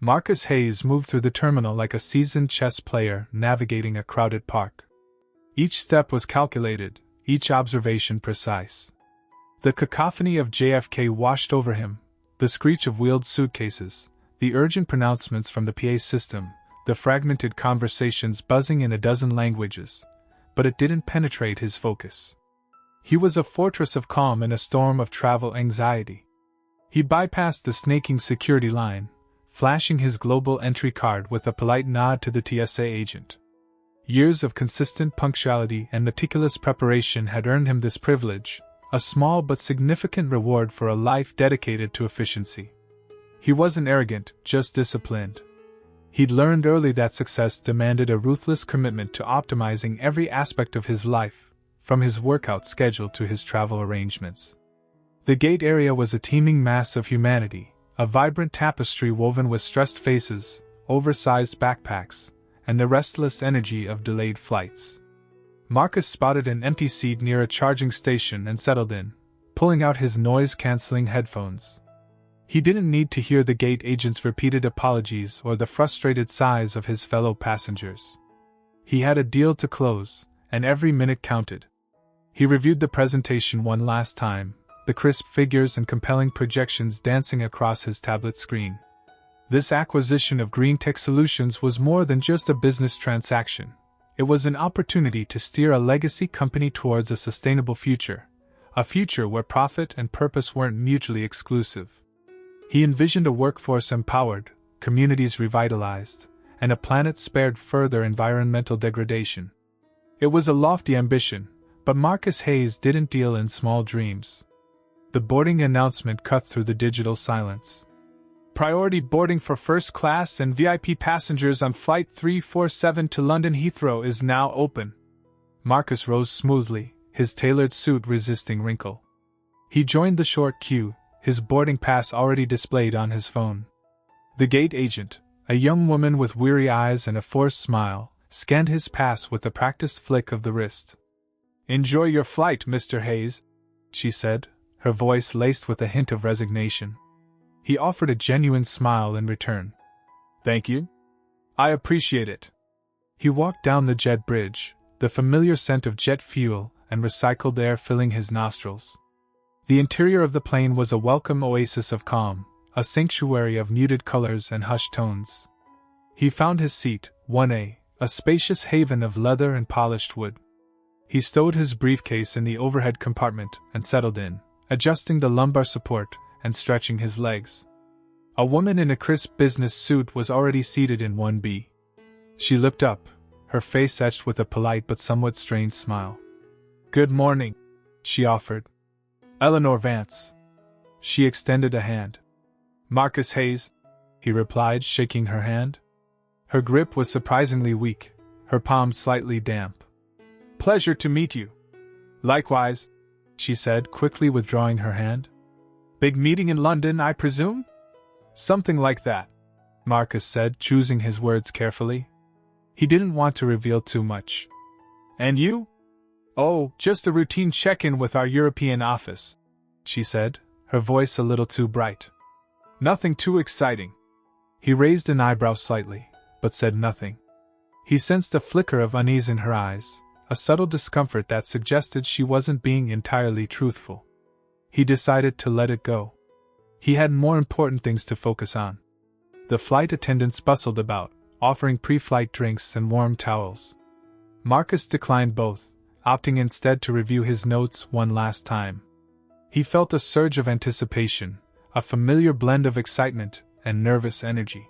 Marcus Hayes moved through the terminal like a seasoned chess player navigating a crowded park. Each step was calculated, each observation precise. The cacophony of JFK washed over him, the screech of wheeled suitcases, the urgent pronouncements from the PA system, the fragmented conversations buzzing in a dozen languages, but it didn't penetrate his focus. He was a fortress of calm in a storm of travel anxiety. He bypassed the snaking security line, flashing his global entry card with a polite nod to the TSA agent. Years of consistent punctuality and meticulous preparation had earned him this privilege, a small but significant reward for a life dedicated to efficiency. He wasn't arrogant, just disciplined. He'd learned early that success demanded a ruthless commitment to optimizing every aspect of his life, from his workout schedule to his travel arrangements. The gate area was a teeming mass of humanity, a vibrant tapestry woven with stressed faces, oversized backpacks, and the restless energy of delayed flights. Marcus spotted an empty seat near a charging station and settled in, pulling out his noise-canceling headphones. He didn't need to hear the gate agent's repeated apologies or the frustrated sighs of his fellow passengers. He had a deal to close, and every minute counted. He reviewed the presentation one last time, the crisp figures and compelling projections dancing across his tablet screen. This acquisition of Green Tech Solutions was more than just a business transaction. It was an opportunity to steer a legacy company towards a sustainable future, a future where profit and purpose weren't mutually exclusive. He envisioned a workforce empowered, communities revitalized, and a planet spared further environmental degradation. It was a lofty ambition, but Marcus Hayes didn't deal in small dreams. The boarding announcement cut through the digital silence. Priority boarding for first class and VIP passengers on Flight 347 to London Heathrow is now open. Marcus rose smoothly, his tailored suit resisting wrinkle. He joined the short queue, his boarding pass already displayed on his phone. The gate agent, a young woman with weary eyes and a forced smile, scanned his pass with a practiced flick of the wrist. "Enjoy your flight, Mr. Hayes," she said, her voice laced with a hint of resignation. He offered a genuine smile in return. "Thank you. I appreciate it." He walked down the jet bridge, the familiar scent of jet fuel and recycled air filling his nostrils. The interior of the plane was a welcome oasis of calm, a sanctuary of muted colors and hushed tones. He found his seat, 1A, a spacious haven of leather and polished wood. He stowed his briefcase in the overhead compartment and settled in, adjusting the lumbar support and stretching his legs. A woman in a crisp business suit was already seated in 1B. She looked up, her face etched with a polite but somewhat strained smile. "Good morning," she offered. "Eleanor Vance." She extended a hand. "Marcus Hayes," he replied, shaking her hand. Her grip was surprisingly weak, her palm slightly damp. "Pleasure to meet you." "Likewise," she said, quickly withdrawing her hand. "Big meeting in London, I presume?" "Something like that," Marcus said, choosing his words carefully. He didn't want to reveal too much. "And you?" "Oh, just a routine check-in with our European office," she said, her voice a little too bright. "Nothing too exciting." He raised an eyebrow slightly, but said nothing. He sensed a flicker of unease in her eyes, a subtle discomfort that suggested she wasn't being entirely truthful. He decided to let it go. He had more important things to focus on. The flight attendants bustled about, offering pre-flight drinks and warm towels. Marcus declined both, opting instead to review his notes one last time. He felt a surge of anticipation, a familiar blend of excitement and nervous energy.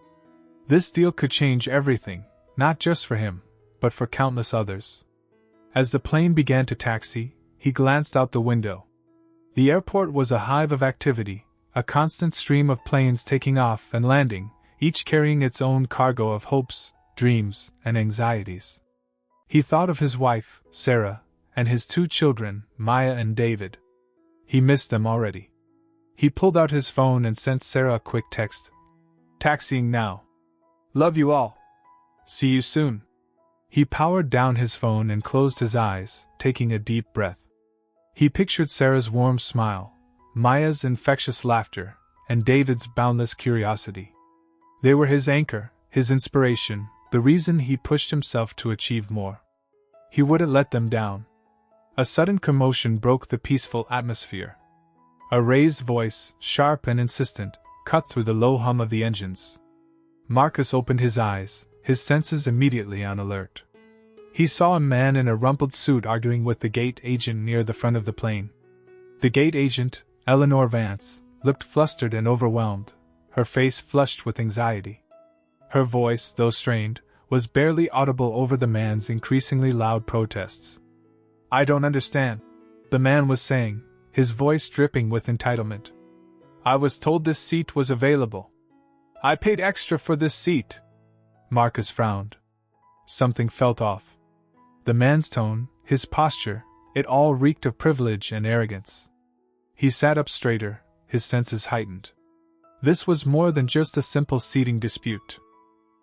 This deal could change everything, not just for him, but for countless others. As the plane began to taxi, he glanced out the window. The airport was a hive of activity, a constant stream of planes taking off and landing, each carrying its own cargo of hopes, dreams, and anxieties. He thought of his wife, Sarah, and his 2 children, Maya and David. He missed them already. He pulled out his phone and sent Sarah a quick text. "Taxiing now. Love you all. See you soon." He powered down his phone and closed his eyes, taking a deep breath. He pictured Sarah's warm smile, Maya's infectious laughter, and David's boundless curiosity. They were his anchor, his inspiration, the reason he pushed himself to achieve more. He wouldn't let them down. A sudden commotion broke the peaceful atmosphere. A raised voice, sharp and insistent, cut through the low hum of the engines. Marcus opened his eyes, his senses immediately on alert. He saw a man in a rumpled suit arguing with the gate agent near the front of the plane. The gate agent, Eleanor Vance, looked flustered and overwhelmed, her face flushed with anxiety. Her voice, though strained, was barely audible over the man's increasingly loud protests. "I don't understand," the man was saying, his voice dripping with entitlement. "I was told this seat was available. I paid extra for this seat." Marcus frowned. Something felt off. The man's tone, his posture, it all reeked of privilege and arrogance. He sat up straighter, his senses heightened. This was more than just a simple seating dispute.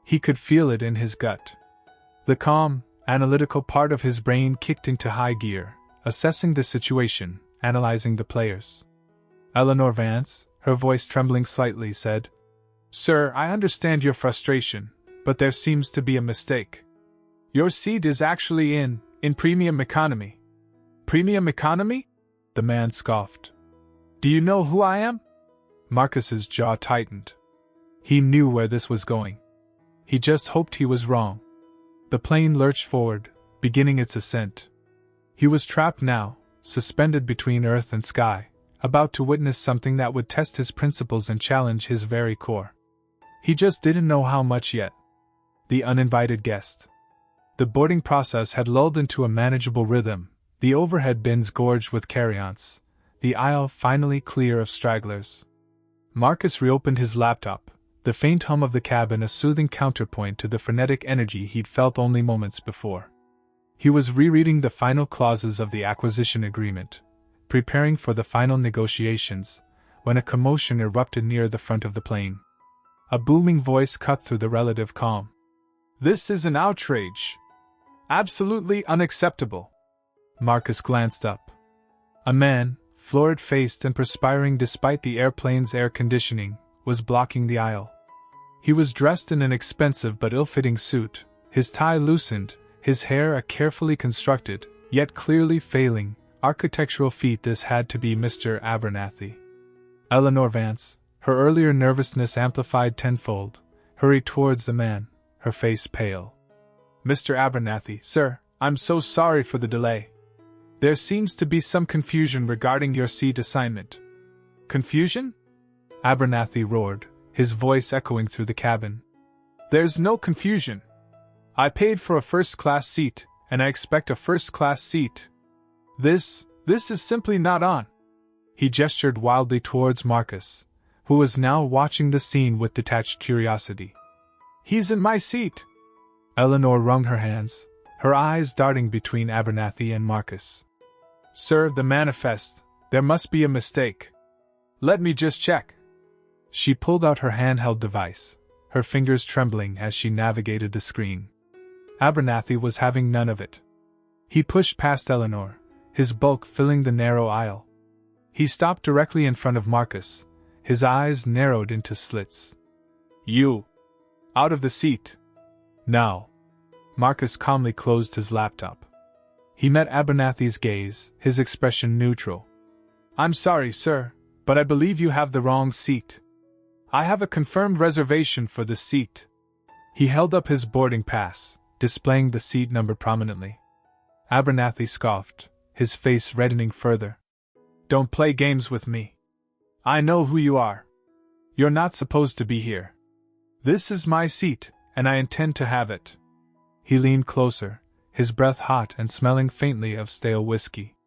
He could feel it in his gut. The calm, analytical part of his brain kicked into high gear, assessing the situation, analyzing the players. Eleanor Vance, her voice trembling slightly, said, "Sir, I understand your frustration, but there seems to be a mistake. Your seat is actually in premium economy." "Premium economy?" the man scoffed. "Do you know who I am?" Marcus's jaw tightened. He knew where this was going. He just hoped he was wrong. The plane lurched forward, beginning its ascent. He was trapped now, suspended between earth and sky, about to witness something that would test his principles and challenge his very core. He just didn't know how much yet. The uninvited guest. The boarding process had lulled into a manageable rhythm, the overhead bins gorged with carry-ons, the aisle finally clear of stragglers. Marcus reopened his laptop, the faint hum of the cabin a soothing counterpoint to the frenetic energy he'd felt only moments before. He was rereading the final clauses of the acquisition agreement, preparing for the final negotiations, when a commotion erupted near the front of the plane. A booming voice cut through the relative calm. "This is an outrage. Absolutely unacceptable." Marcus glanced up. A man, florid-faced and perspiring despite the airplane's air conditioning, was blocking the aisle. He was dressed in an expensive but ill-fitting suit, his tie loosened, his hair a carefully constructed, yet clearly failing, architectural feat. This had to be Mr. Abernathy. Eleanor Vance, her earlier nervousness amplified tenfold, hurried towards the man, her face pale. "Mr. Abernathy, sir, I'm so sorry for the delay. There seems to be some confusion regarding your seat assignment." "Confusion?" Abernathy roared, his voice echoing through the cabin. "There's no confusion. I paid for a first-class seat, and I expect a first-class seat. This is simply not on." He gestured wildly towards Marcus, who was now watching the scene with detached curiosity. "He's in my seat!" Eleanor wrung her hands, her eyes darting between Abernathy and Marcus. "Sir, the manifest, there must be a mistake. Let me just check." She pulled out her handheld device, her fingers trembling as she navigated the screen. Abernathy was having none of it. He pushed past Eleanor, his bulk filling the narrow aisle. He stopped directly in front of Marcus, his eyes narrowed into slits. "You! Out of the seat! Now!" Marcus calmly closed his laptop. He met Abernathy's gaze, his expression neutral. "I'm sorry, sir, but I believe you have the wrong seat. I have a confirmed reservation for this seat." He held up his boarding pass, displaying the seat number prominently. Abernathy scoffed, his face reddening further. "Don't play games with me. I know who you are. You're not supposed to be here. This is my seat, and I intend to have it." He leaned closer, his breath hot and smelling faintly of stale whiskey.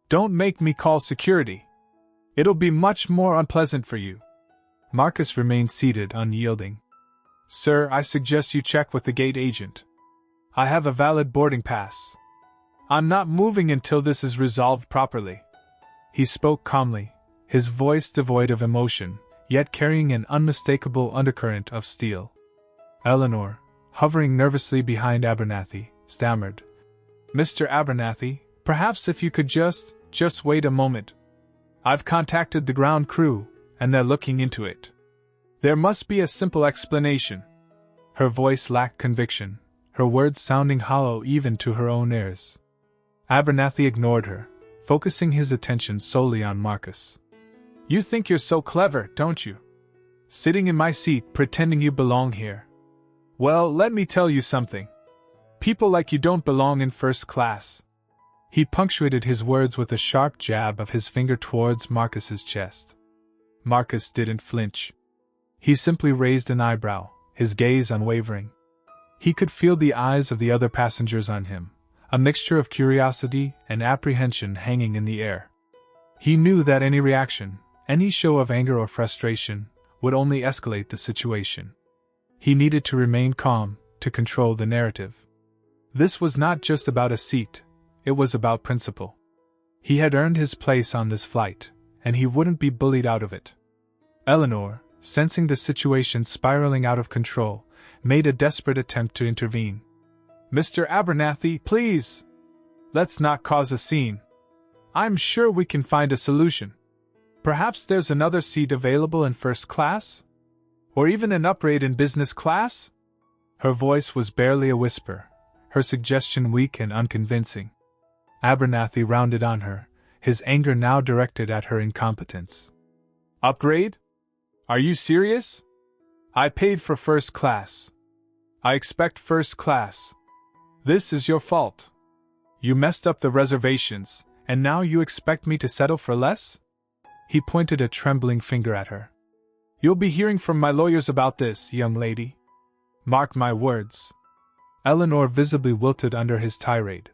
"Don't make me call security. It'll be much more unpleasant for you." Marcus remained seated, unyielding. "Sir, I suggest you check with the gate agent. I have a valid boarding pass. I'm not moving until this is resolved properly." He spoke calmly, his voice devoid of emotion, yet carrying an unmistakable undercurrent of steel. Eleanor, hovering nervously behind Abernathy, stammered, "Mr. Abernathy, perhaps if you could just wait a moment. I've contacted the ground crew, and they're looking into it." There must be a simple explanation. Her voice lacked conviction, her words sounding hollow even to her own ears. Abernathy ignored her, focusing his attention solely on Marcus. You think you're so clever, don't you? Sitting in my seat pretending you belong here. Well, let me tell you something. People like you don't belong in first class. He punctuated his words with a sharp jab of his finger towards Marcus's chest. Marcus didn't flinch. He simply raised an eyebrow, his gaze unwavering. He could feel the eyes of the other passengers on him, a mixture of curiosity and apprehension hanging in the air. He knew that any reaction, any show of anger or frustration, would only escalate the situation. He needed to remain calm, to control the narrative. This was not just about a seat, it was about principle. He had earned his place on this flight, and he wouldn't be bullied out of it. Eleanor, sensing the situation spiraling out of control, made a desperate attempt to intervene. Mr. Abernathy, please! Let's not cause a scene. I'm sure we can find a solution. Perhaps there's another seat available in first class? Or even an upgrade in business class? Her voice was barely a whisper, her suggestion weak and unconvincing. Abernathy rounded on her, his anger now directed at her incompetence. Upgrade? Are you serious? I paid for first class. I expect first class. This is your fault. You messed up the reservations, and now you expect me to settle for less? He pointed a trembling finger at her. You'll be hearing from my lawyers about this, young lady. Mark my words. Eleanor visibly wilted under his tirade.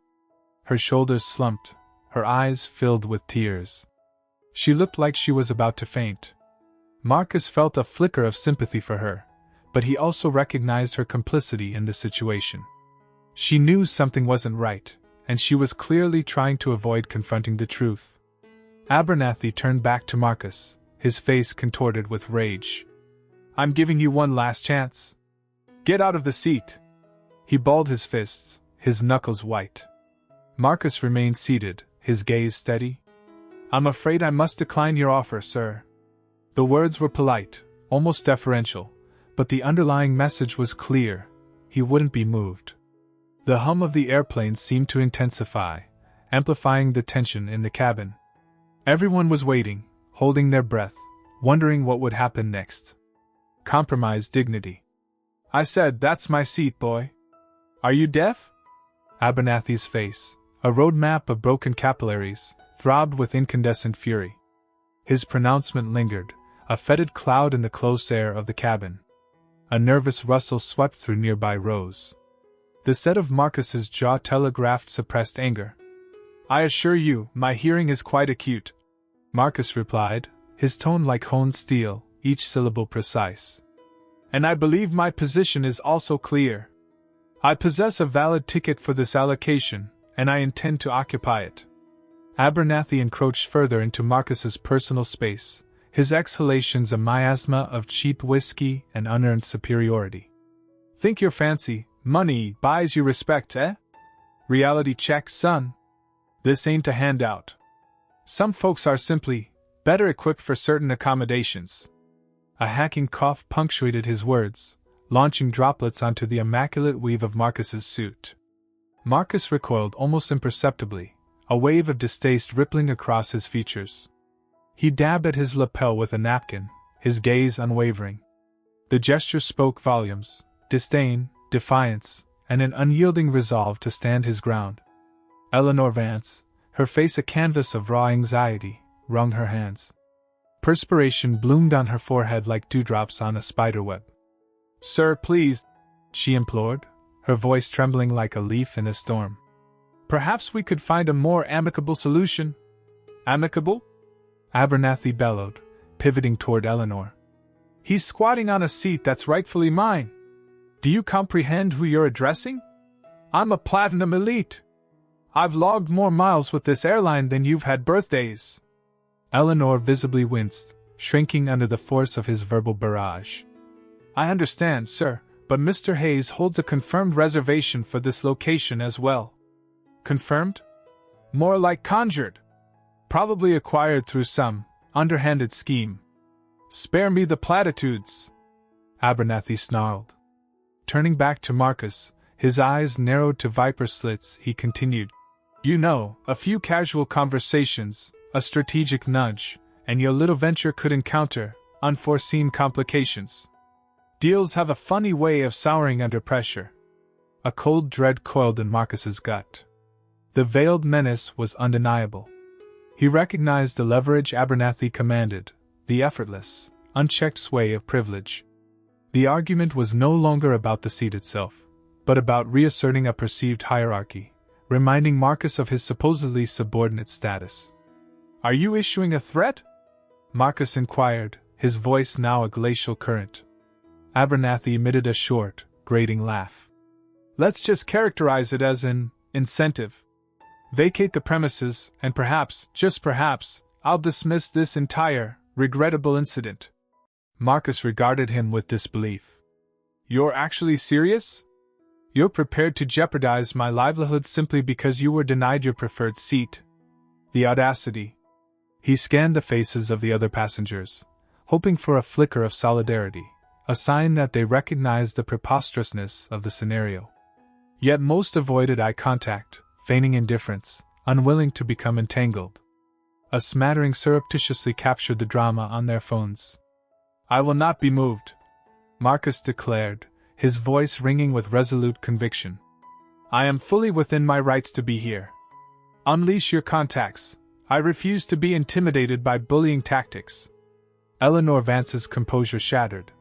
Her shoulders slumped, her eyes filled with tears. She looked like she was about to faint. Marcus felt a flicker of sympathy for her, but he also recognized her complicity in the situation. She knew something wasn't right, and she was clearly trying to avoid confronting the truth. Abernathy turned back to Marcus, his face contorted with rage. I'm giving you one last chance. Get out of the seat. He balled his fists, his knuckles white. Marcus remained seated, his gaze steady. I'm afraid I must decline your offer, sir. The words were polite, almost deferential, but the underlying message was clear. He wouldn't be moved. The hum of the airplane seemed to intensify, amplifying the tension in the cabin. Everyone was waiting, holding their breath, wondering what would happen next. Compromise dignity. I said, that's my seat, boy. Are you deaf? Abernathy's face, a roadmap of broken capillaries, throbbed with incandescent fury. His pronouncement lingered, a fetid cloud in the close air of the cabin. A nervous rustle swept through nearby rows. The set of Marcus's jaw telegraphed suppressed anger. I assure you, my hearing is quite acute, Marcus replied, his tone like honed steel, each syllable precise. And I believe my position is also clear. I possess a valid ticket for this allocation, and I intend to occupy it. Abernathy encroached further into Marcus's personal space, his exhalations a miasma of cheap whiskey and unearned superiority. Think your fancy, money buys you respect, eh? Reality check, son. This ain't a handout. Some folks are simply better equipped for certain accommodations. A hacking cough punctuated his words, launching droplets onto the immaculate weave of Marcus's suit. Marcus recoiled almost imperceptibly, a wave of distaste rippling across his features. He dabbed at his lapel with a napkin, his gaze unwavering. The gesture spoke volumes, disdain, defiance, and an unyielding resolve to stand his ground. Eleanor Vance, her face a canvas of raw anxiety, wrung her hands. Perspiration bloomed on her forehead like dewdrops on a spiderweb. Sir, please, she implored, her voice trembling like a leaf in a storm. Perhaps we could find a more amicable solution. Amicable? Abernathy bellowed, pivoting toward Eleanor. He's squatting on a seat that's rightfully mine. Do you comprehend who you're addressing? I'm a platinum elite. I've logged more miles with this airline than you've had birthdays. Eleanor visibly winced, shrinking under the force of his verbal barrage. I understand, sir, but Mr. Hayes holds a confirmed reservation for this location as well. Confirmed? More like conjured. Probably acquired through some underhanded scheme. Spare me the platitudes. Abernathy snarled. Turning back to Marcus, his eyes narrowed to viper slits, he continued. You know, a few casual conversations, a strategic nudge, and your little venture could encounter unforeseen complications. Deals have a funny way of souring under pressure. A cold dread coiled in Marcus's gut. The veiled menace was undeniable. He recognized the leverage Abernathy commanded, the effortless, unchecked sway of privilege. The argument was no longer about the seat itself, but about reasserting a perceived hierarchy, reminding Marcus of his supposedly subordinate status. Are you issuing a threat? Marcus inquired, his voice now a glacial current. Abernathy emitted a short, grating laugh. Let's just characterize it as an incentive. Vacate the premises, and perhaps, just perhaps, I'll dismiss this entire, regrettable incident. Marcus regarded him with disbelief. You're actually serious? You're prepared to jeopardize my livelihood simply because you were denied your preferred seat? The audacity. He scanned the faces of the other passengers, hoping for a flicker of solidarity, a sign that they recognized the preposterousness of the scenario. Yet most avoided eye contact, feigning indifference, unwilling to become entangled. A smattering surreptitiously captured the drama on their phones. I will not be moved, Marcus declared, his voice ringing with resolute conviction. I am fully within my rights to be here. Unleash your contacts. I refuse to be intimidated by bullying tactics. Eleanor Vance's composure shattered.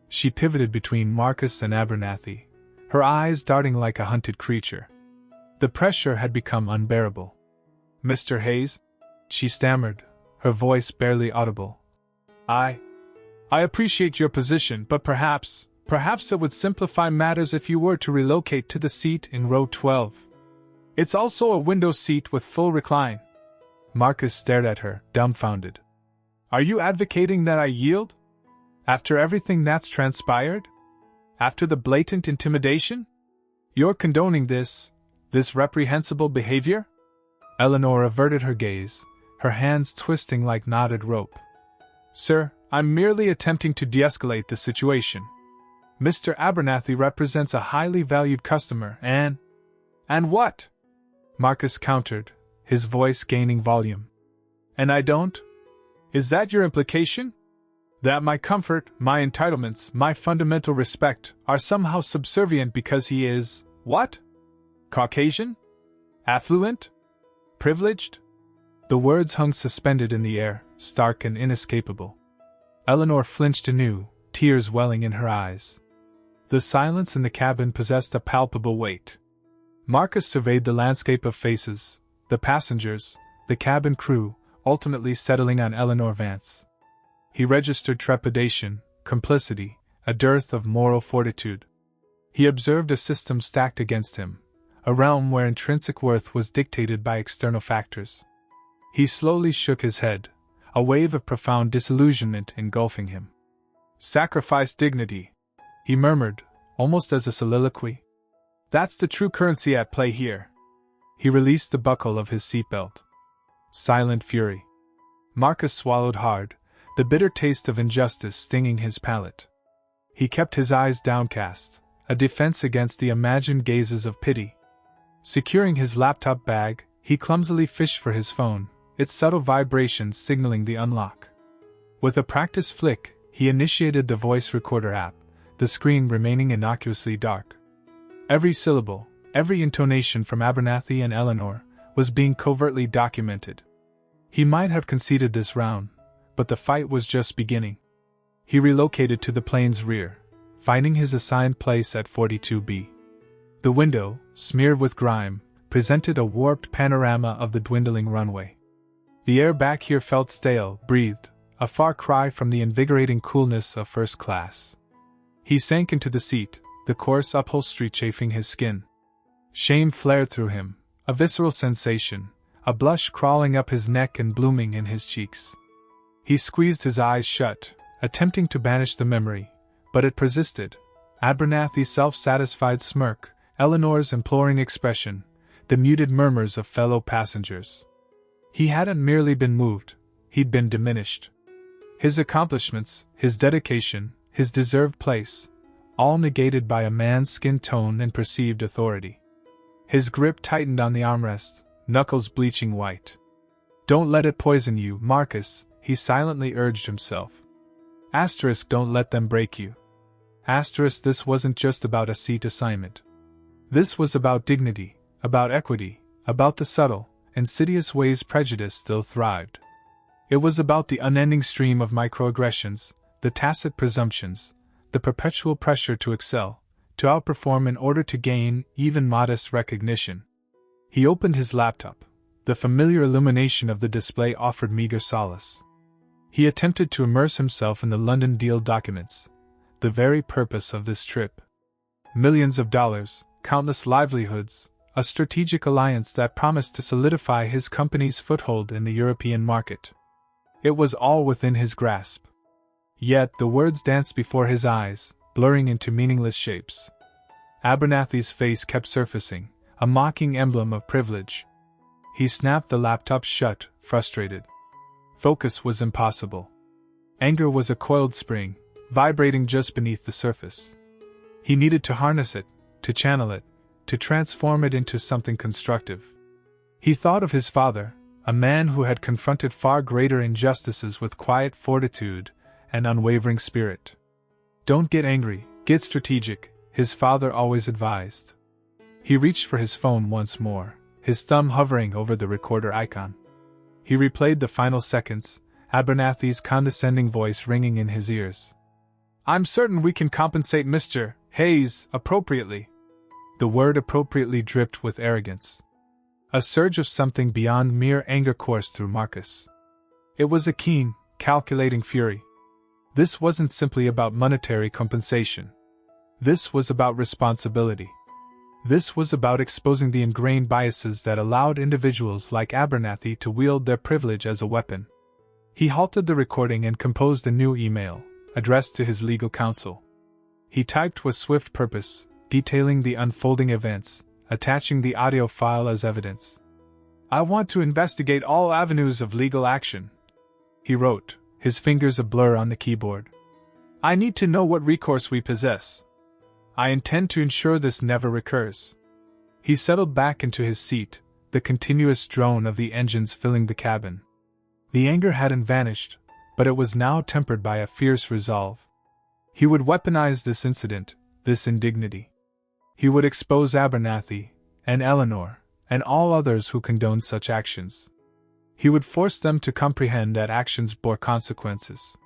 She pivoted between Marcus and Abernathy, her eyes darting like a hunted creature. The pressure had become unbearable. Mr. Hayes? She stammered, her voice barely audible. I appreciate your position, but perhaps it would simplify matters if you were to relocate to the seat in row 12. It's also a window seat with full recline. Marcus stared at her, dumbfounded. Are you advocating that I yield? After everything that's transpired? After the blatant intimidation? You're condoning this reprehensible behavior? Eleanor averted her gaze, her hands twisting like knotted rope. Sir, I'm merely attempting to de-escalate the situation. Mr. Abernathy represents a highly valued customer, and what? Marcus countered, his voice gaining volume. And I don't? Is that your implication? That my comfort, my entitlements, my fundamental respect are somehow subservient because he is, what? Caucasian? Affluent? Privileged? The words hung suspended in the air, stark and inescapable. Eleanor flinched anew, tears welling in her eyes. The silence in the cabin possessed a palpable weight. Marcus surveyed the landscape of faces, the passengers, the cabin crew, ultimately settling on Eleanor Vance. He registered trepidation, complicity, a dearth of moral fortitude. He observed a system stacked against him, a realm where intrinsic worth was dictated by external factors. He slowly shook his head, a wave of profound disillusionment engulfing him. Sacrifice dignity, he murmured, almost as a soliloquy. That's the true currency at play here. He released the buckle of his seatbelt. Silent fury. Marcus swallowed hard, the bitter taste of injustice stinging his palate. He kept his eyes downcast, a defense against the imagined gazes of pity. Securing his laptop bag, he clumsily fished for his phone, its subtle vibrations signaling the unlock. With a practiced flick, he initiated the voice recorder app, the screen remaining innocuously dark. Every syllable, every intonation from Abernathy and Eleanor was being covertly documented. He might have conceded this round, but the fight was just beginning. He relocated to the plane's rear, finding his assigned place at 42B. The window, smeared with grime, presented a warped panorama of the dwindling runway. The air back here felt stale, breathed, a far cry from the invigorating coolness of first class. He sank into the seat, the coarse upholstery chafing his skin. Shame flared through him, a visceral sensation, a blush crawling up his neck and blooming in his cheeks. He squeezed his eyes shut, attempting to banish the memory, but it persisted. Abernathy's self-satisfied smirk, Eleanor's imploring expression, the muted murmurs of fellow passengers. He hadn't merely been moved, he'd been diminished. His accomplishments, his dedication, his deserved place, all negated by a man's skin tone and perceived authority. His grip tightened on the armrest, knuckles bleaching white. "Don't let it poison you, Marcus," he silently urged himself. Asterisk, don't let them break you. Asterisk, this wasn't just about a seat assignment. This was about dignity, about equity, about the subtle, insidious ways prejudice still thrived. It was about the unending stream of microaggressions, the tacit presumptions, the perpetual pressure to excel, to outperform in order to gain even modest recognition. He opened his laptop. The familiar illumination of the display offered meager solace. He attempted to immerse himself in the London deal documents, the very purpose of this trip. Millions of dollars, countless livelihoods, a strategic alliance that promised to solidify his company's foothold in the European market. It was all within his grasp. Yet the words danced before his eyes, blurring into meaningless shapes. Abernathy's face kept surfacing, a mocking emblem of privilege. He snapped the laptop shut, frustrated. Focus was impossible. Anger was a coiled spring, vibrating just beneath the surface. He needed to harness it, to channel it, to transform it into something constructive. He thought of his father, a man who had confronted far greater injustices with quiet fortitude and unwavering spirit. "Don't get angry, get strategic," his father always advised. He reached for his phone once more, his thumb hovering over the recorder icon. He replayed the final seconds, Abernathy's condescending voice ringing in his ears. "I'm certain we can compensate Mr. Hayes appropriately." The word appropriately dripped with arrogance. A surge of something beyond mere anger coursed through Marcus. It was a keen, calculating fury. This wasn't simply about monetary compensation. This was about responsibility. This was about exposing the ingrained biases that allowed individuals like Abernathy to wield their privilege as a weapon. He halted the recording and composed a new email, addressed to his legal counsel. He typed with swift purpose, detailing the unfolding events, attaching the audio file as evidence. "I want to investigate all avenues of legal action," he wrote, his fingers a blur on the keyboard. "I need to know what recourse we possess. I intend to ensure this never recurs." He settled back into his seat, the continuous drone of the engines filling the cabin. The anger hadn't vanished, but it was now tempered by a fierce resolve. He would weaponize this incident, this indignity. He would expose Abernathy, and Eleanor, and all others who condoned such actions. He would force them to comprehend that actions bore consequences.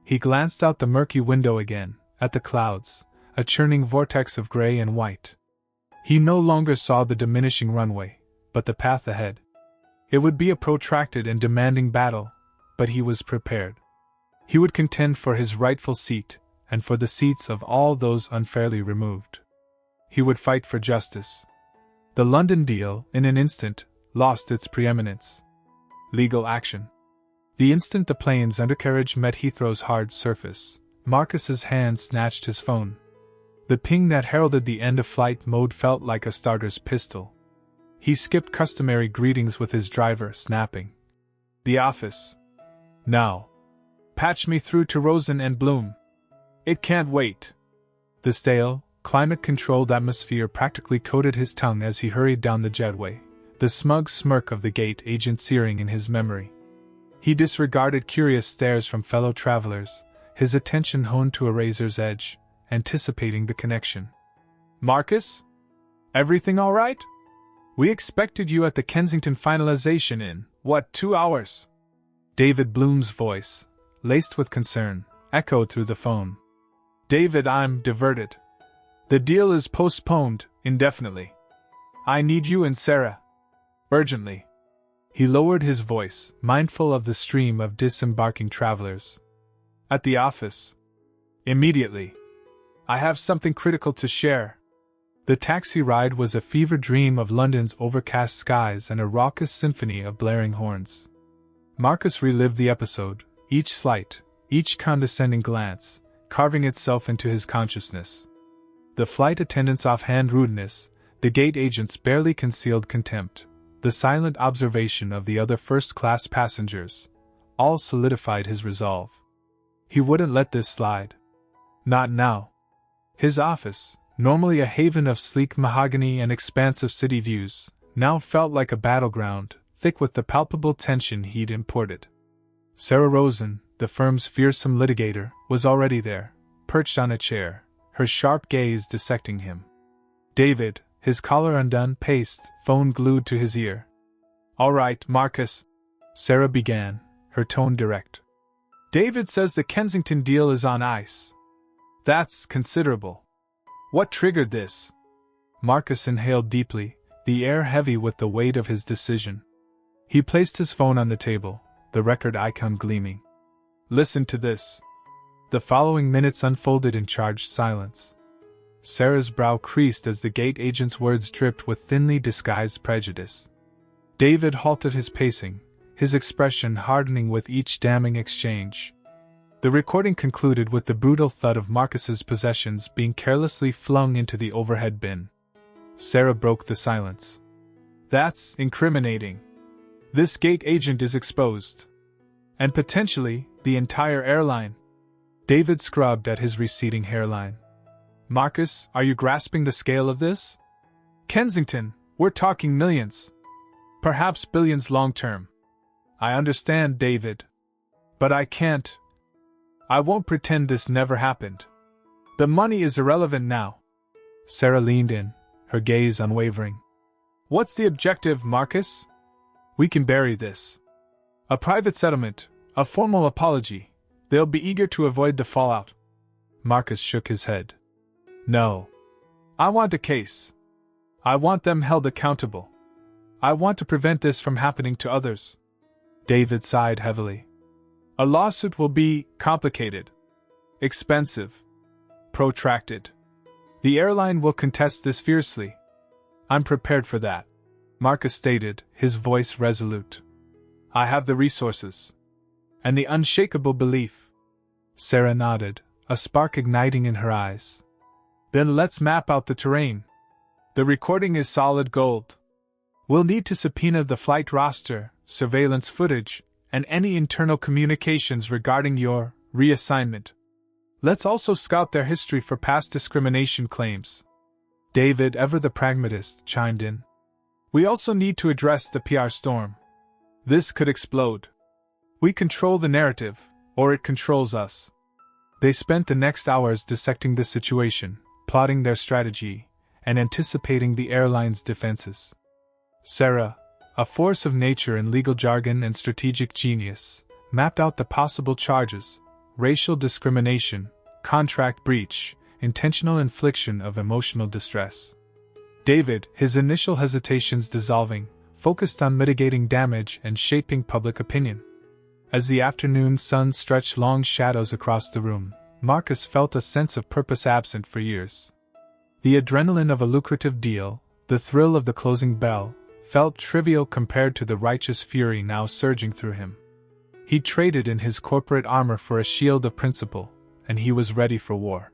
He glanced out the murky window again, at the clouds, a churning vortex of gray and white. He no longer saw the diminishing runway, but the path ahead. It would be a protracted and demanding battle, but he was prepared. He would contend for his rightful seat, and for the seats of all those unfairly removed. He would fight for justice. The London deal, in an instant, lost its preeminence. Legal action. The instant the plane's undercarriage met Heathrow's hard surface, Marcus's hand snatched his phone. The ping that heralded the end of flight mode felt like a starter's pistol. He skipped customary greetings with his driver, snapping, "The office. Now. Patch me through to Rosen and Bloom. It can't wait." The stale, climate-controlled atmosphere practically coated his tongue as he hurried down the jetway, the smug smirk of the gate agent searing in his memory. He disregarded curious stares from fellow travelers, his attention honed to a razor's edge, anticipating the connection. "Marcus? Everything all right? We expected you at the Kensington finalization in, 2 hours?" David Bloom's voice, laced with concern, echoed through the phone. "David, I'm diverted. The deal is postponed, indefinitely. I need you and Sarah. Urgently." He lowered his voice, mindful of the stream of disembarking travelers. "At the office. Immediately. I have something critical to share." The taxi ride was a fever dream of London's overcast skies and a raucous symphony of blaring horns. Marcus relived the episode, each slight, each condescending glance, carving itself into his consciousness. The flight attendant's offhand rudeness, the gate agent's barely concealed contempt, the silent observation of the other first-class passengers, all solidified his resolve. He wouldn't let this slide. Not now. His office, normally a haven of sleek mahogany and expansive city views, now felt like a battleground, thick with the palpable tension he'd imported. Sarah Rosen, the firm's fearsome litigator, was already there, perched on a chair, her sharp gaze dissecting him. David, his collar undone, paced, phone glued to his ear. "All right, Marcus," Sarah began, her tone direct. "David says the Kensington deal is on ice. That's considerable. What triggered this?" Marcus inhaled deeply, the air heavy with the weight of his decision. He placed his phone on the table, the record icon gleaming. "Listen to this." The following minutes unfolded in charged silence. Sarah's brow creased as the gate agent's words dripped with thinly disguised prejudice. David halted his pacing, his expression hardening with each damning exchange. The recording concluded with the brutal thud of Marcus's possessions being carelessly flung into the overhead bin. Sarah broke the silence. "That's incriminating. This gate agent is exposed. And potentially, the entire airline." David scrubbed at his receding hairline. "Marcus, are you grasping the scale of this? Kensington, we're talking millions. Perhaps billions long term. I understand, David. But I can't. I won't pretend this never happened. The money is irrelevant now." Sarah leaned in, her gaze unwavering. "What's the objective, Marcus? We can bury this. A private settlement, a formal apology. They'll be eager to avoid the fallout." Marcus shook his head. "No. I want a case. I want them held accountable. I want to prevent this from happening to others." David sighed heavily. "A lawsuit will be complicated, expensive, protracted. The airline will contest this fiercely. I'm prepared for that," Marcus stated, his voice resolute. "I have the resources. And the unshakable belief." Sarah nodded, a spark igniting in her eyes. "Then let's map out the terrain. The recording is solid gold. We'll need to subpoena the flight roster, surveillance footage, and any internal communications regarding your reassignment. Let's also scout their history for past discrimination claims." David, ever the pragmatist, chimed in. "We also need to address the PR storm. This could explode. We control the narrative, or it controls us." They spent the next hours dissecting the situation, plotting their strategy, and anticipating the airline's defenses. Sarah, a force of nature in legal jargon and strategic genius, mapped out the possible charges: racial discrimination, contract breach, intentional infliction of emotional distress. David, his initial hesitations dissolving, focused on mitigating damage and shaping public opinion. As the afternoon sun stretched long shadows across the room, Marcus felt a sense of purpose absent for years. The adrenaline of a lucrative deal, the thrill of the closing bell, felt trivial compared to the righteous fury now surging through him. He traded in his corporate armor for a shield of principle, and he was ready for war.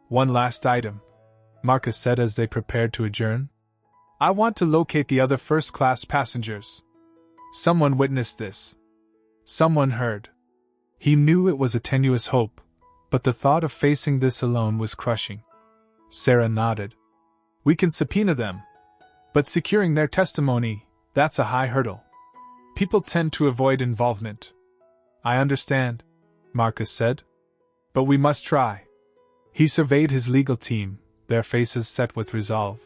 "One last item," Marcus said as they prepared to adjourn. "I want to locate the other first-class passengers. Someone witnessed this. Someone heard." He knew it was a tenuous hope, but the thought of facing this alone was crushing. Sarah nodded. "We can subpoena them. But securing their testimony, that's a high hurdle. People tend to avoid involvement." "I understand," Marcus said. "But we must try." He surveyed his legal team, their faces set with resolve.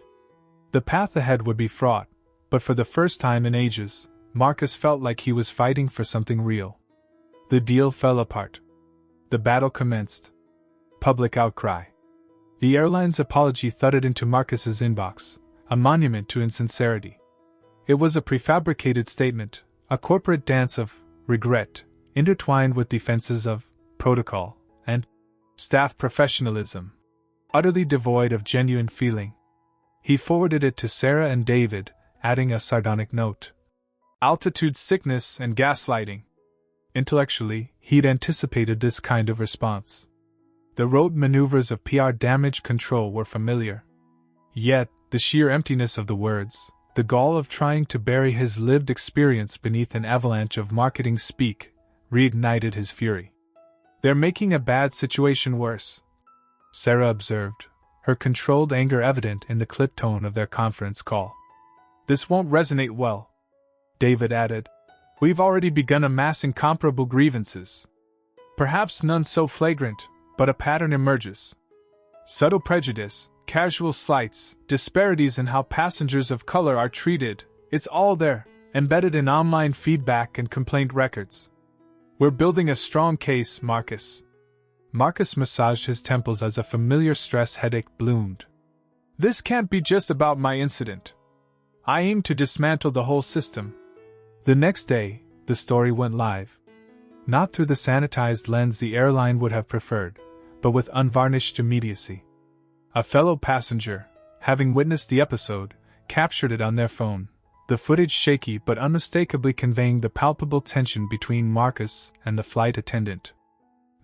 The path ahead would be fraught, but for the first time in ages, Marcus felt like he was fighting for something real. The deal fell apart. The battle commenced. Public outcry. The airline's apology thudded into Marcus's inbox, a monument to insincerity. It was a prefabricated statement, a corporate dance of regret, intertwined with defenses of protocol and staff professionalism, utterly devoid of genuine feeling. He forwarded it to Sarah and David, adding a sardonic note. Altitude sickness and gaslighting. Intellectually, he'd anticipated this kind of response. The rote maneuvers of PR damage control were familiar. Yet, the sheer emptiness of the words, the gall of trying to bury his lived experience beneath an avalanche of marketing speak, reignited his fury. "They're making a bad situation worse," Sarah observed, her controlled anger evident in the clipped tone of their conference call. This won't resonate well, David added. We've already begun amassing comparable grievances. Perhaps none so flagrant, but a pattern emerges. Subtle prejudice, casual slights, disparities in how passengers of color are treated, it's all there, embedded in online feedback and complaint records. We're building a strong case, Marcus. Marcus massaged his temples as a familiar stress headache bloomed. This can't be just about my incident. I aim to dismantle the whole system. The next day, the story went live. Not through the sanitized lens the airline would have preferred, but with unvarnished immediacy. A fellow passenger, having witnessed the episode, captured it on their phone, the footage shaky but unmistakably conveying the palpable tension between Marcus and the flight attendant.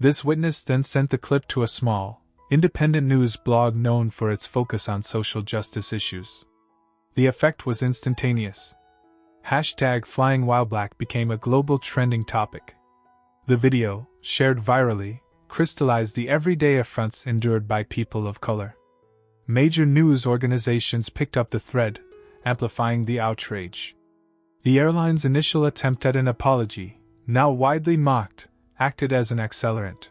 This witness then sent the clip to a small, independent news blog known for its focus on social justice issues. The effect was instantaneous. #FlyingWhileBlack became a global trending topic. The video, shared virally, crystallized the everyday affronts endured by people of color. Major news organizations picked up the thread, amplifying the outrage. The airline's initial attempt at an apology, now widely mocked, acted as an accelerant.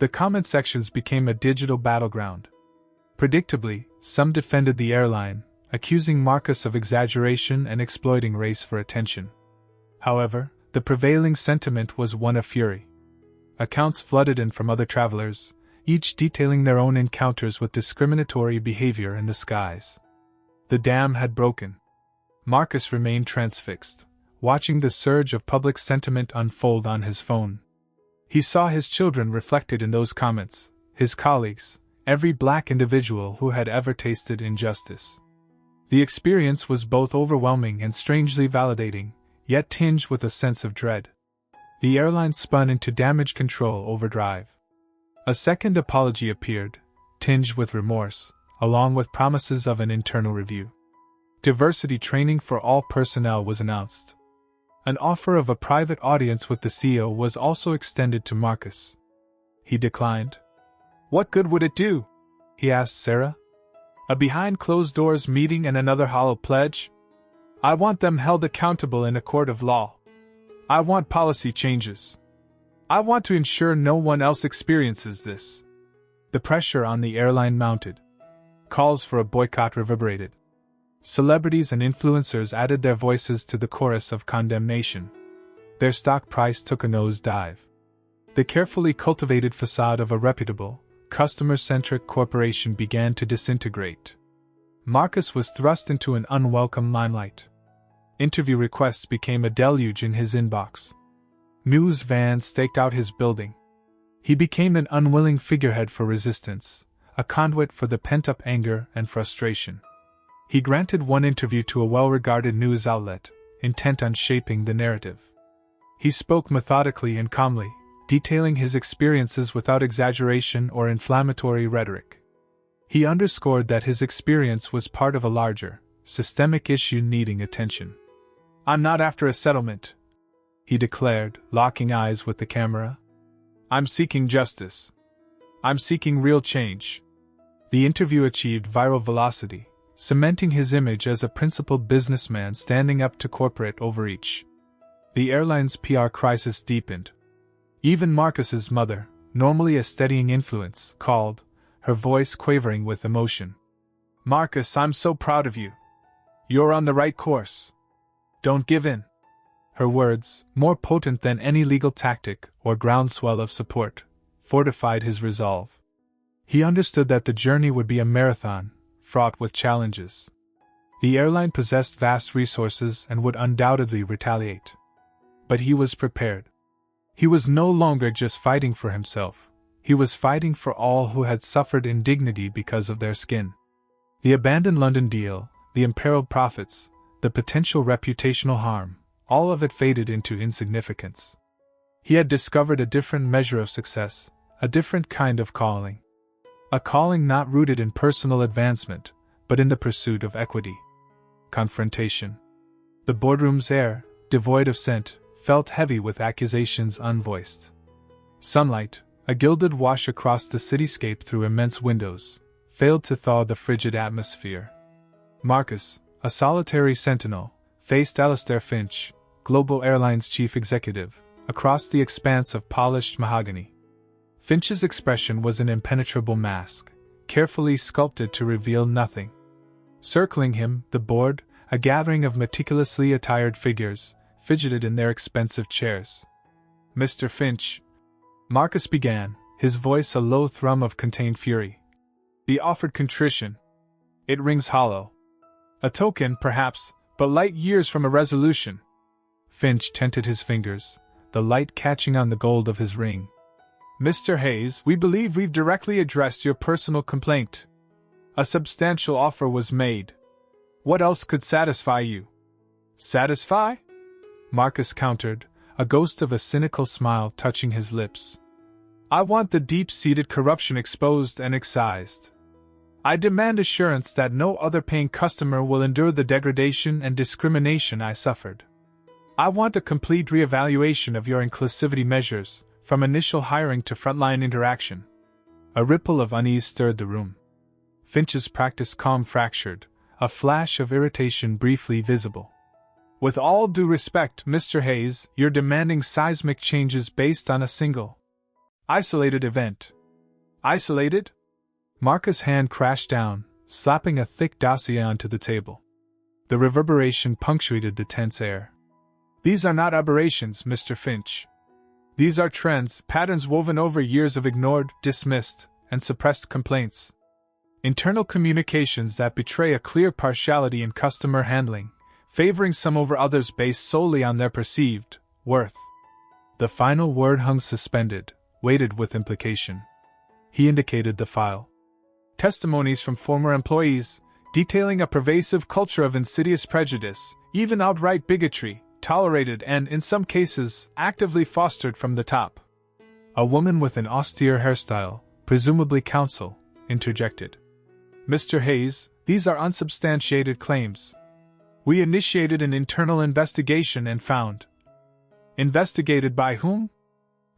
The comment sections became a digital battleground. Predictably, some defended the airline, accusing Marcus of exaggeration and exploiting race for attention. However, the prevailing sentiment was one of fury. Accounts flooded in from other travelers, each detailing their own encounters with discriminatory behavior in the skies. The dam had broken. Marcus remained transfixed, watching the surge of public sentiment unfold on his phone. He saw his children reflected in those comments, his colleagues, every black individual who had ever tasted injustice. The experience was both overwhelming and strangely validating, yet tinged with a sense of dread. The airline spun into damage control overdrive. A second apology appeared, tinged with remorse, along with promises of an internal review. Diversity training for all personnel was announced. An offer of a private audience with the CEO was also extended to Marcus. He declined. What good would it do? He asked Sarah. A behind-closed-doors meeting and another hollow pledge? I want them held accountable in a court of law. I want policy changes. I want to ensure no one else experiences this. The pressure on the airline mounted. Calls for a boycott reverberated. Celebrities and influencers added their voices to the chorus of condemnation. Their stock price took a nosedive. The carefully cultivated facade of a reputable, customer-centric corporation began to disintegrate. Marcus was thrust into an unwelcome limelight. Interview requests became a deluge in his inbox. News vans staked out his building. He became an unwilling figurehead for resistance, a conduit for the pent-up anger and frustration. He granted one interview to a well-regarded news outlet, intent on shaping the narrative. He spoke methodically and calmly, detailing his experiences without exaggeration or inflammatory rhetoric. He underscored that his experience was part of a larger, systemic issue needing attention. I'm not after a settlement, he declared, locking eyes with the camera. I'm seeking justice. I'm seeking real change. The interview achieved viral velocity, cementing his image as a principled businessman standing up to corporate overreach. The airline's PR crisis deepened. Even Marcus's mother, normally a steadying influence, called, her voice quavering with emotion. Marcus, I'm so proud of you. You're on the right course. Don't give in. Her words, more potent than any legal tactic or groundswell of support, fortified his resolve. He understood that the journey would be a marathon, fraught with challenges. The airline possessed vast resources and would undoubtedly retaliate. But he was prepared. He was no longer just fighting for himself, he was fighting for all who had suffered indignity because of their skin. The abandoned London deal, the imperiled profits, the potential reputational harm, all of it faded into insignificance. He had discovered a different measure of success, a different kind of calling. A calling not rooted in personal advancement, but in the pursuit of equity. Confrontation. The boardroom's air, devoid of scent, felt heavy with accusations unvoiced. Sunlight, a gilded wash across the cityscape through immense windows, failed to thaw the frigid atmosphere. Marcus, a solitary sentinel, faced Alistair Finch, Global Airlines chief executive, across the expanse of polished mahogany. Finch's expression was an impenetrable mask, carefully sculpted to reveal nothing. Circling him, the board, a gathering of meticulously attired figures, fidgeted in their expensive chairs. "Mr. Finch," Marcus began, his voice a low thrum of contained fury. "The offered contrition. It rings hollow. A token, perhaps, but light years from a resolution." Finch tented his fingers, the light catching on the gold of his ring. "Mr. Hayes, we believe we've directly addressed your personal complaint. A substantial offer was made. What else could satisfy you?" "Satisfy?" Marcus countered, a ghost of a cynical smile touching his lips. "I want the deep-seated corruption exposed and excised. I demand assurance that no other paying customer will endure the degradation and discrimination I suffered. I want a complete reevaluation of your inclusivity measures, from initial hiring to frontline interaction." A ripple of unease stirred the room. Finch's practiced calm fractured, a flash of irritation briefly visible. "With all due respect, Mr. Hayes, you're demanding seismic changes based on a single, isolated event." "Isolated?" Marcus' hand crashed down, slapping a thick dossier onto the table. The reverberation punctuated the tense air. "These are not aberrations, Mr. Finch. These are trends, patterns woven over years of ignored, dismissed, and suppressed complaints. Internal communications that betray a clear partiality in customer handling, favoring some over others based solely on their perceived worth." The final word hung suspended, weighted with implication. He indicated the file. "Testimonies from former employees, detailing a pervasive culture of insidious prejudice, even outright bigotry, tolerated and, in some cases, actively fostered from the top." A woman with an austere hairstyle, presumably counsel, interjected. "Mr. Hayes, these are unsubstantiated claims. We initiated an internal investigation and found." "Investigated by whom?"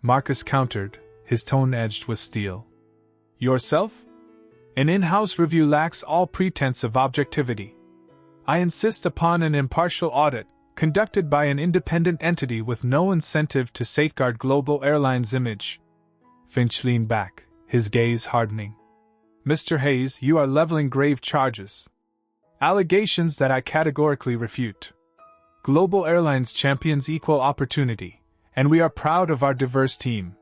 Marcus countered, his tone edged with steel. "Yourself? An in-house review lacks all pretense of objectivity. I insist upon an impartial audit, conducted by an independent entity with no incentive to safeguard Global Airlines' image." Finch leaned back, his gaze hardening. "Mr. Hayes, you are leveling grave charges. Allegations that I categorically refute. Global Airlines champions equal opportunity, and we are proud of our diverse team."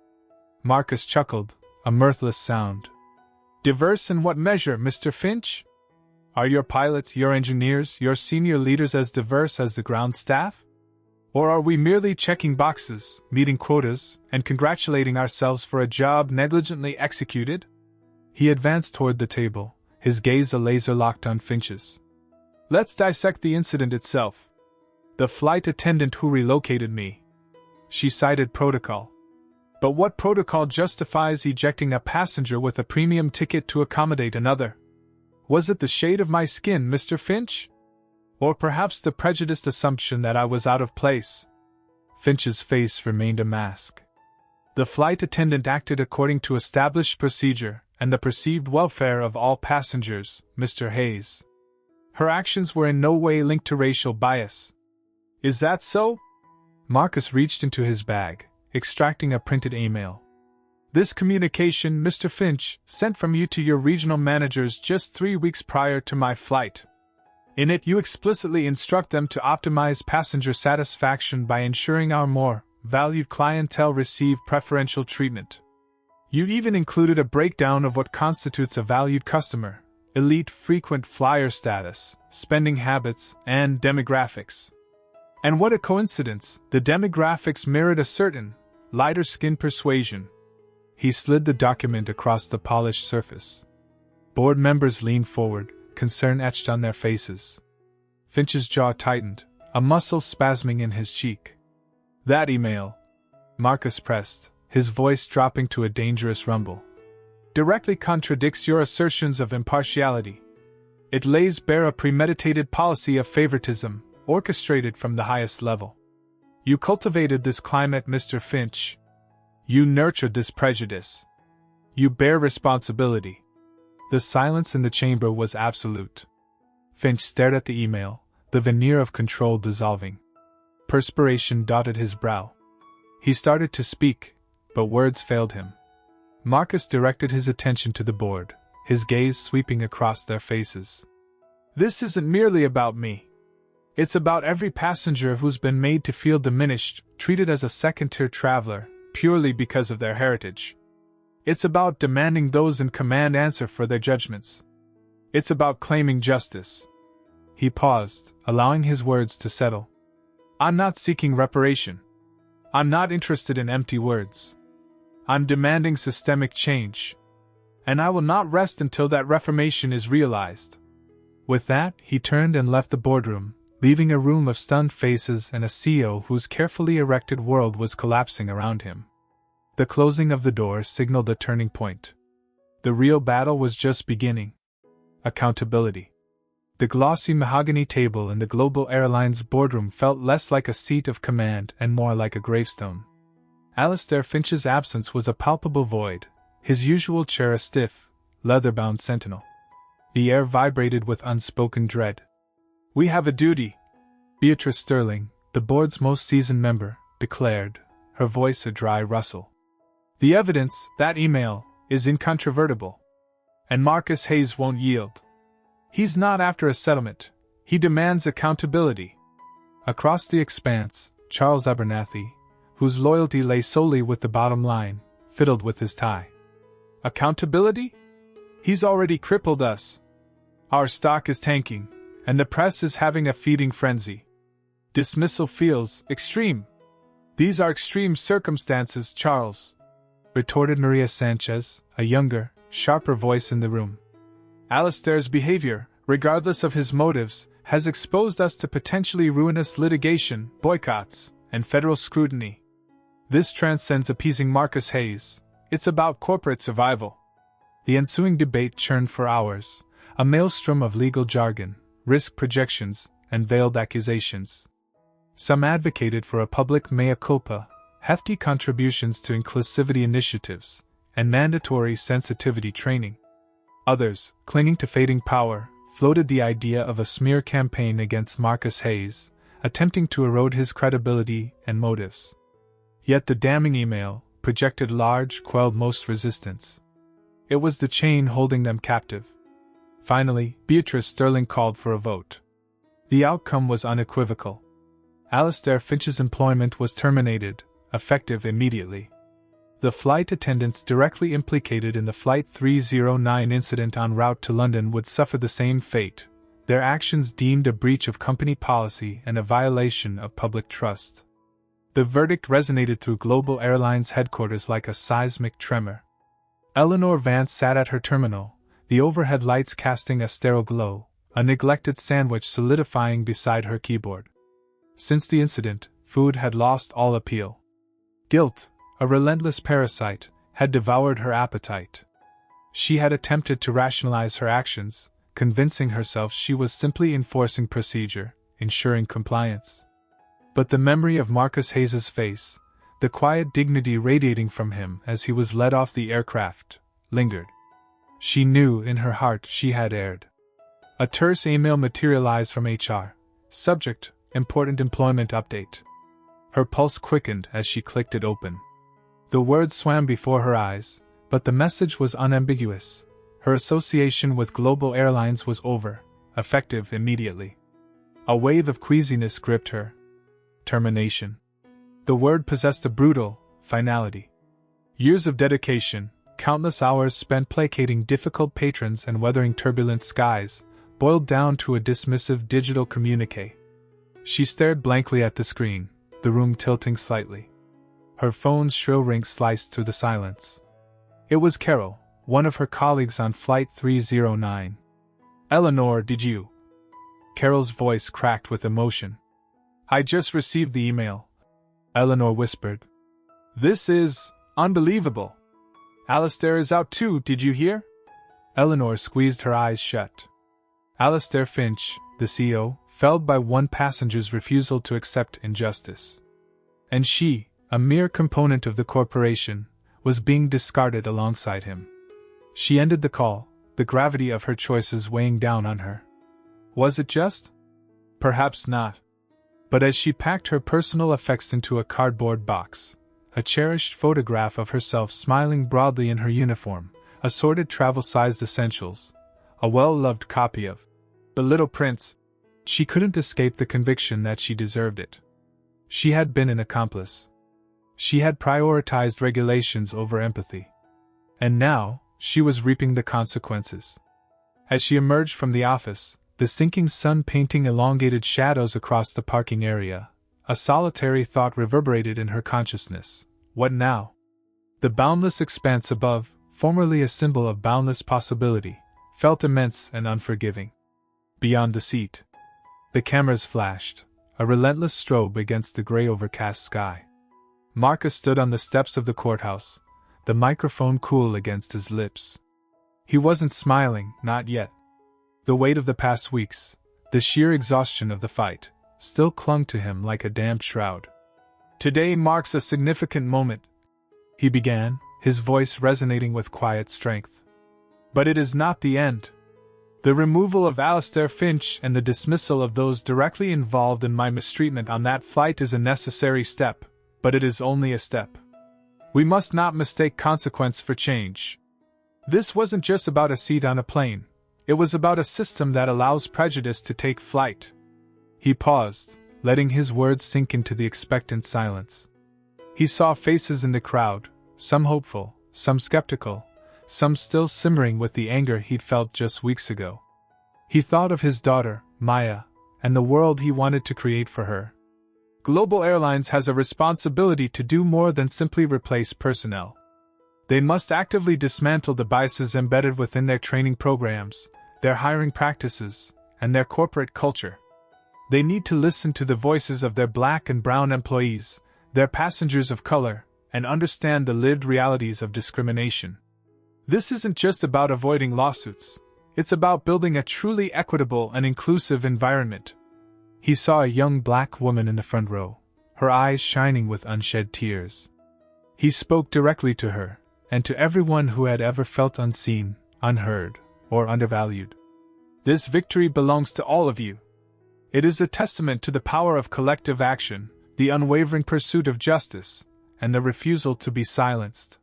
Marcus chuckled, a mirthless sound. "Diverse in what measure, Mr. Finch? Are your pilots, your engineers, your senior leaders as diverse as the ground staff? Or are we merely checking boxes, meeting quotas, and congratulating ourselves for a job negligently executed?" He advanced toward the table, his gaze a laser locked on Finch's. "Let's dissect the incident itself. The flight attendant who relocated me. She cited protocol. But what protocol justifies ejecting a passenger with a premium ticket to accommodate another? Was it the shade of my skin, Mr. Finch? Or perhaps the prejudiced assumption that I was out of place?" Finch's face remained a mask. "The flight attendant acted according to established procedure and the perceived welfare of all passengers, Mr. Hayes. Her actions were in no way linked to racial bias. Is that so?" Marcus reached into his bag, extracting a printed email. "This communication, Mr. Finch, sent from you to your regional managers just 3 weeks prior to my flight. In it you explicitly instruct them to optimize passenger satisfaction by ensuring our more valued clientele receive preferential treatment. You even included a breakdown of what constitutes a valued customer, elite frequent flyer status, spending habits, and demographics. And what a coincidence, the demographics mirrored a certain, lighter skin persuasion." He slid the document across the polished surface. Board members leaned forward, concern etched on their faces. Finch's jaw tightened, a muscle spasming in his cheek. "That email," Marcus pressed, his voice dropping to a dangerous rumble, "directly contradicts your assertions of impartiality. It lays bare a premeditated policy of favoritism, orchestrated from the highest level. You cultivated this climate, Mr. Finch. You nurtured this prejudice. You bear responsibility. The silence in the chamber was absolute. Finch stared at the email, the veneer of control dissolving. Perspiration dotted his brow. He started to speak, but words failed him. Marcus directed his attention to the board, his gaze sweeping across their faces. This isn't merely about me. It's about every passenger who's been made to feel diminished, treated as a second-tier traveler, purely because of their heritage. It's about demanding those in command answer for their judgments. It's about claiming justice. He paused, allowing his words to settle. I'm not seeking reparation. I'm not interested in empty words. I'm demanding systemic change. And I will not rest until that reformation is realized. With that, he turned and left the boardroom, leaving a room of stunned faces and a CEO whose carefully erected world was collapsing around him. The closing of the door signaled a turning point. The real battle was just beginning. Accountability. The glossy mahogany table in the Global Airlines boardroom felt less like a seat of command and more like a gravestone. Alistair Finch's absence was a palpable void, his usual chair a stiff, leather-bound sentinel. The air vibrated with unspoken dread. We have a duty, Beatrice Sterling, the board's most seasoned member, declared, her voice a dry rustle. The evidence, that email, is incontrovertible. And Marcus Hayes won't yield. He's not after a settlement, he demands accountability. Across the expanse, Charles Abernathy, whose loyalty lay solely with the bottom line, fiddled with his tie. Accountability? He's already crippled us. Our stock is tanking, and the press is having a feeding frenzy. Dismissal feels extreme. These are extreme circumstances, Charles, retorted Maria Sanchez, a younger, sharper voice in the room. Alistair's behavior, regardless of his motives, has exposed us to potentially ruinous litigation, boycotts, and federal scrutiny. This transcends appeasing Marcus Hayes. It's about corporate survival. The ensuing debate churned for hours, a maelstrom of legal jargon, risk projections, and veiled accusations. Some advocated for a public mea culpa, hefty contributions to inclusivity initiatives, and mandatory sensitivity training. Others, clinging to fading power, floated the idea of a smear campaign against Marcus Hayes, attempting to erode his credibility and motives. Yet the damning email, projected large, quelled most resistance. It was the chain holding them captive. Finally, Beatrice Sterling called for a vote. The outcome was unequivocal. Alistair Finch's employment was terminated, effective immediately. The flight attendants directly implicated in the Flight 309 incident en route to London would suffer the same fate, their actions deemed a breach of company policy and a violation of public trust. The verdict resonated through Global Airlines headquarters like a seismic tremor. Eleanor Vance sat at her terminal, the overhead lights casting a sterile glow, a neglected sandwich solidifying beside her keyboard. Since the incident, food had lost all appeal. Guilt, a relentless parasite, had devoured her appetite. She had attempted to rationalize her actions, convincing herself she was simply enforcing procedure, ensuring compliance. But the memory of Marcus Hayes's face, the quiet dignity radiating from him as he was led off the aircraft, lingered. She knew in her heart she had erred. A terse email materialized from HR. Subject: Important employment update. Her pulse quickened as she clicked it open. The words swam before her eyes, but the message was unambiguous. Her association with Global Airlines was over, effective immediately. A wave of queasiness gripped her. Termination. The word possessed a brutal finality. Years of dedication, countless hours spent placating difficult patrons and weathering turbulent skies, boiled down to a dismissive digital communique. She stared blankly at the screen, the room tilting slightly. Her phone's shrill ring sliced through the silence. It was Carol, one of her colleagues on Flight 309. Eleanor, did you? Carol's voice cracked with emotion. I just received the email, Eleanor whispered. This is unbelievable. Alistair is out too, did you hear? Eleanor squeezed her eyes shut. Alistair Finch, the CEO, felled by one passenger's refusal to accept injustice. And she, a mere component of the corporation, was being discarded alongside him. She ended the call, the gravity of her choices weighing down on her. Was it just? Perhaps not. But as she packed her personal effects into a cardboard box, a cherished photograph of herself smiling broadly in her uniform, assorted travel-sized essentials, a well-loved copy of The Little Prince, she couldn't escape the conviction that she deserved it. She had been an accomplice. She had prioritized regulations over empathy. And now, she was reaping the consequences. As she emerged from the office, the sinking sun painting elongated shadows across the parking area, a solitary thought reverberated in her consciousness. What now? The boundless expanse above, formerly a symbol of boundless possibility, felt immense and unforgiving. Beyond the seat, the cameras flashed, a relentless strobe against the gray overcast sky. Marcus stood on the steps of the courthouse, the microphone cool against his lips. He wasn't smiling, not yet. The weight of the past weeks, the sheer exhaustion of the fight, still clung to him like a damp shroud. Today marks a significant moment, he began, his voice resonating with quiet strength. But it is not the end. The removal of Alistair Finch and the dismissal of those directly involved in my mistreatment on that flight is a necessary step, but it is only a step. We must not mistake consequence for change. This wasn't just about a seat on a plane. It was about a system that allows prejudice to take flight. He paused, letting his words sink into the expectant silence. He saw faces in the crowd, some hopeful, some skeptical, some still simmering with the anger he'd felt just weeks ago. He thought of his daughter, Maya, and the world he wanted to create for her. Global Airlines has a responsibility to do more than simply replace personnel. They must actively dismantle the biases embedded within their training programs, their hiring practices, and their corporate culture. They need to listen to the voices of their black and brown employees, their passengers of color, and understand the lived realities of discrimination. This isn't just about avoiding lawsuits, it's about building a truly equitable and inclusive environment. He saw a young black woman in the front row, her eyes shining with unshed tears. He spoke directly to her, and to everyone who had ever felt unseen, unheard, or undervalued. This victory belongs to all of you. It is a testament to the power of collective action, the unwavering pursuit of justice, and the refusal to be silenced.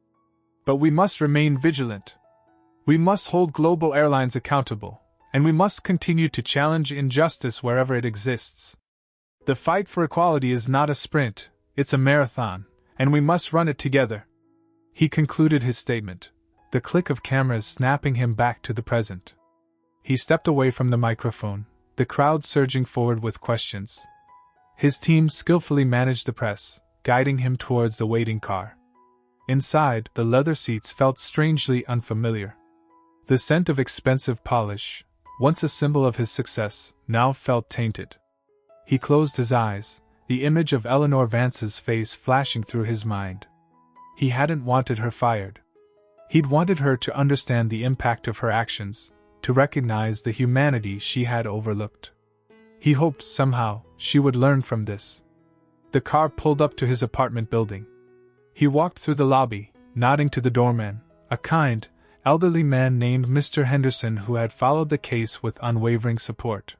But we must remain vigilant. We must hold global airlines accountable, and we must continue to challenge injustice wherever it exists. The fight for equality is not a sprint, it's a marathon, and we must run it together. He concluded his statement, the click of cameras snapping him back to the present. He stepped away from the microphone, the crowd surging forward with questions. His team skillfully managed the press, guiding him towards the waiting car. Inside, the leather seats felt strangely unfamiliar. The scent of expensive polish, once a symbol of his success, now felt tainted. He closed his eyes, the image of Eleanor Vance's face flashing through his mind. He hadn't wanted her fired. He'd wanted her to understand the impact of her actions, to recognize the humanity she had overlooked. He hoped somehow she would learn from this. The car pulled up to his apartment building. He walked through the lobby, nodding to the doorman, a kind, elderly man named Mr. Henderson who had followed the case with unwavering support.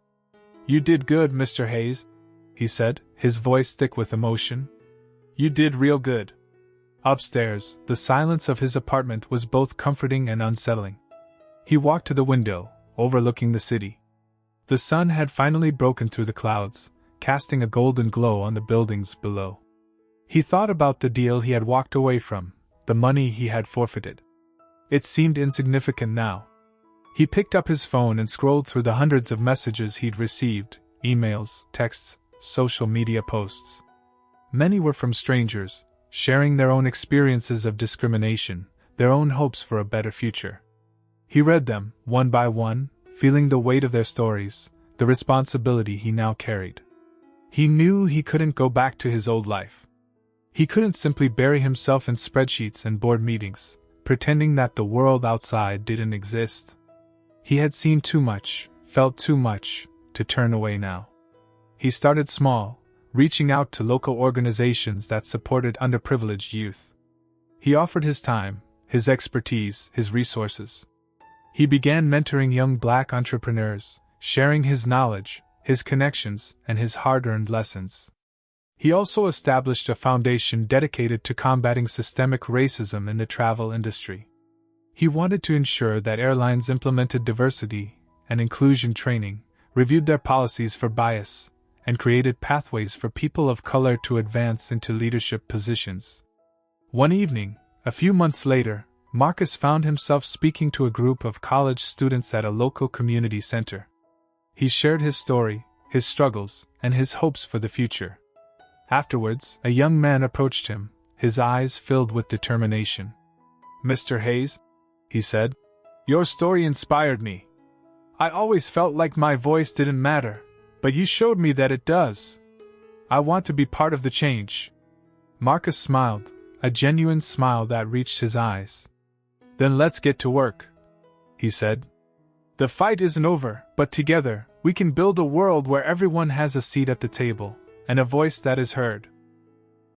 "You did good, Mr. Hayes," he said, his voice thick with emotion. "You did real good." Upstairs, the silence of his apartment was both comforting and unsettling. He walked to the window, overlooking the city. The sun had finally broken through the clouds, casting a golden glow on the buildings below. He thought about the deal he had walked away from, the money he had forfeited. It seemed insignificant now. He picked up his phone and scrolled through the hundreds of messages he'd received, emails, texts, social media posts. Many were from strangers, sharing their own experiences of discrimination, their own hopes for a better future. He read them, one by one, feeling the weight of their stories, the responsibility he now carried. He knew he couldn't go back to his old life. He couldn't simply bury himself in spreadsheets and board meetings, pretending that the world outside didn't exist. He had seen too much, felt too much, to turn away now. He started small, reaching out to local organizations that supported underprivileged youth. He offered his time, his expertise, his resources. He began mentoring young Black entrepreneurs, sharing his knowledge, his connections, and his hard-earned lessons. He also established a foundation dedicated to combating systemic racism in the travel industry. He wanted to ensure that airlines implemented diversity and inclusion training, reviewed their policies for bias, and created pathways for people of color to advance into leadership positions. One evening, a few months later, Marcus found himself speaking to a group of college students at a local community center. He shared his story, his struggles, and his hopes for the future. Afterwards, a young man approached him, his eyes filled with determination. "Mr. Hayes," he said, "your story inspired me. I always felt like my voice didn't matter, but you showed me that it does. I want to be part of the change." Marcus smiled, a genuine smile that reached his eyes. "Then let's get to work," he said. "The fight isn't over, but together, we can build a world where everyone has a seat at the table, and a voice that is heard."